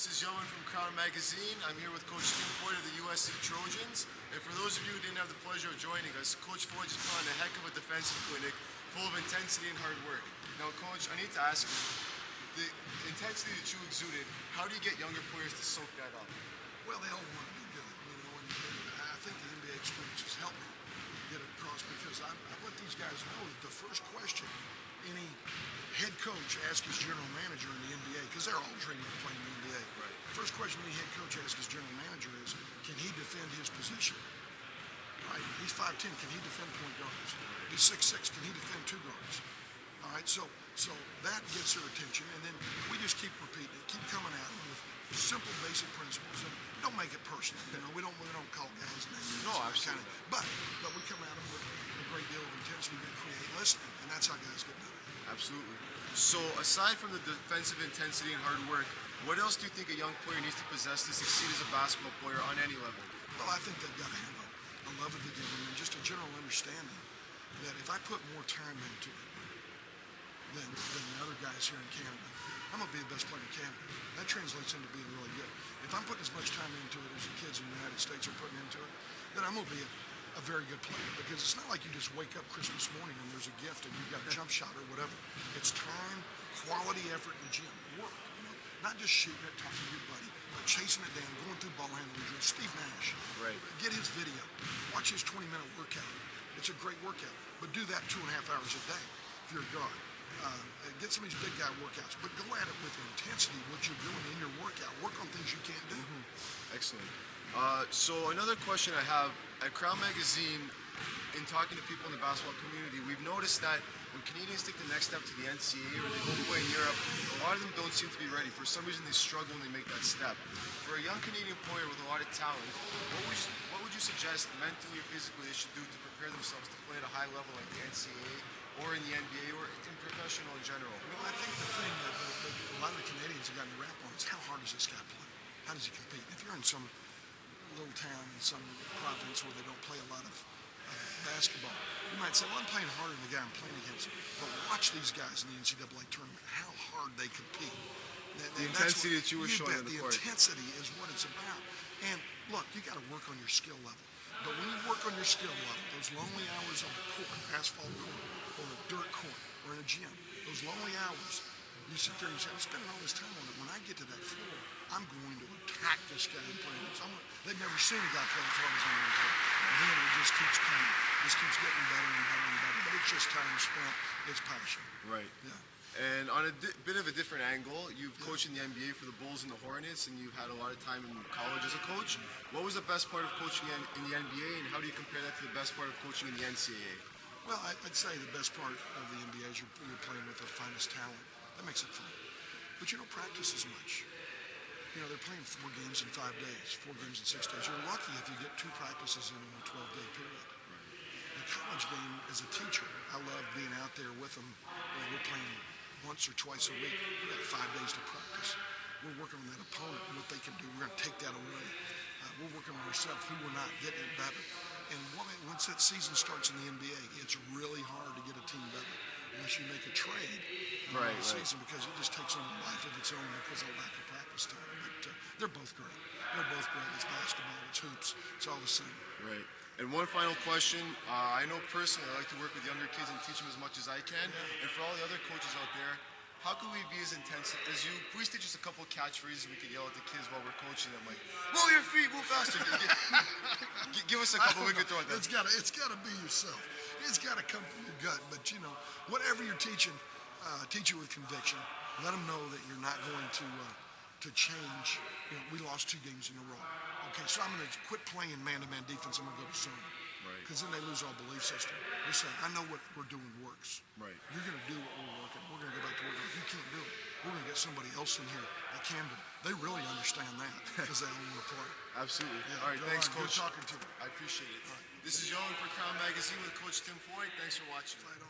This is Jovan from Crown Magazine. I'm here with Coach Tim Floyd of the USC Trojans. And for those of you who didn't have the pleasure of joining us, Coach Floyd just put on a heck of a defensive clinic full of intensity and hard work. Now, Coach, I need to ask you, the intensity that you exuded, how do you get younger players to soak that up? Well, they all want to be good, and I think the NBA experience has helped me get it across because I let these guys know that the first question any head coach asks his general manager in the NBA, because they're all dreaming of playing in the NBA. Right. The first question any head coach asks his general manager is, can he defend his position? Right? He's 5'10", can he defend point guards? He's 6'6", can he defend two guards? All right, so that gets their attention, and then we just keep repeating it, keep coming at them with simple, basic principles, and don't make it personal. You know, we don't call guys names. No, absolutely. But we come at them with a great deal of intensity to create listening, and that's how guys get better. Absolutely. So, aside from the defensive intensity and hard work, what else do you think a young player needs to possess to succeed as a basketball player on any level? Well, I think they've got to have a love of the game and just a general understanding that if I put more time into it than the other guys here in Canada, I'm going to be the best player in Canada. That translates into being really good. If I'm putting as much time into it as the kids in the United States are putting into it, then I'm going to be a very good player, because it's not like you just wake up Christmas morning and there's a gift and you've got a jump shot or whatever. It's time, quality effort in the gym, work, not just shooting it, talking to your buddy, but chasing it down, going through ball handling drills. Steve Nash, right. Get his video, watch his 20-minute workout. It's a great workout, but do that 2.5 hours a day if you're a guard. Get some of these big guy workouts, but go at it with intensity, what you're doing in your workout. Work on things you can't do. Excellent. So another question I have, at Crown Magazine, in talking to people in the basketball community, we've noticed that when Canadians take the next step to the NCAA or they go play in Europe, a lot of them don't seem to be ready. For some reason, they struggle when they make that step. For a young Canadian player with a lot of talent, what would you suggest mentally or physically they should do to prepare themselves to play at a high level like the NCAA or in the NBA or in professional in general? Well, I think the thing that a lot of the Canadians have gotten a rap on is how hard does this guy play? How does he compete? If you're in some little town in some province where they don't play a lot of basketball, you might say, well, I'm playing harder than the guy I'm playing against. But watch these guys in the NCAA tournament, how hard they compete. The intensity that you were showing on the court. The intensity is what it's about. And look, you got to work on your skill level. But when you work on your skill level, those lonely hours on the court, asphalt court, or a dirt court, or in a gym, those lonely hours, you sit there and you say, I'm spending all this time on it. When I get to that floor, I'm going to attack this guy and play this. They've never seen a guy play as hard as I'm going to do. And then it just keeps coming. Just keeps getting better and better and better. But it's just time spent. It's passion. Right. Yeah. And on a bit of a different angle, you've coached in the NBA for the Bulls and the Hornets, and you've had a lot of time in college as a coach. What was the best part of coaching in the NBA, and how do you compare that to the best part of coaching in the NCAA? Well, I'd say the best part of the NBA is you're playing with the finest talent. That makes it fun. But you don't practice as much. They're playing 4 games in 5 days, 4 games in 6 days. You're lucky if you get 2 practices in a 12-day period. The college game, as a teacher, I love being out there with them. We're playing once or twice a week. We got 5 days to practice. We're working on that opponent and what they can do. We're going to take that away. We're working on ourselves, who we're not, getting it better. And once that season starts in the NBA, it's really hard to get a team better unless you make a trade in the season, because it just takes on a life of its own because of lack of practice time. But they're both great. They're both great. It's basketball, it's hoops, it's all the same. Right. And one final question. I know personally I like to work with younger kids and teach them as much as I can. And for all the other coaches out there, how can we be as intense as you? Please teach us a couple of catchphrases we can yell at the kids while we're coaching them, like, roll your feet, move faster. Give us a couple we can throw at them. It's gotta be yourself. It's gotta come from your gut. But whatever you're teaching, teach it with conviction. Let them know that you're not going to change. We lost 2 games in a row. Okay, so I'm going to quit playing man-to-man defense. I'm going to go to zone. Right. Because then they lose all belief system. You're saying, I know what we're doing works. Right. You're going to do what we're working. We're going to go back to work. If you can't do it, we're going to get somebody else in here that can do it. They really understand that because they all want to play. Absolutely. Yeah, all right, thanks, Coach. Good talking to you. I appreciate it. Right. This is Jovan for Crown Magazine with Coach Tim Floyd. Thanks for watching. Fight on.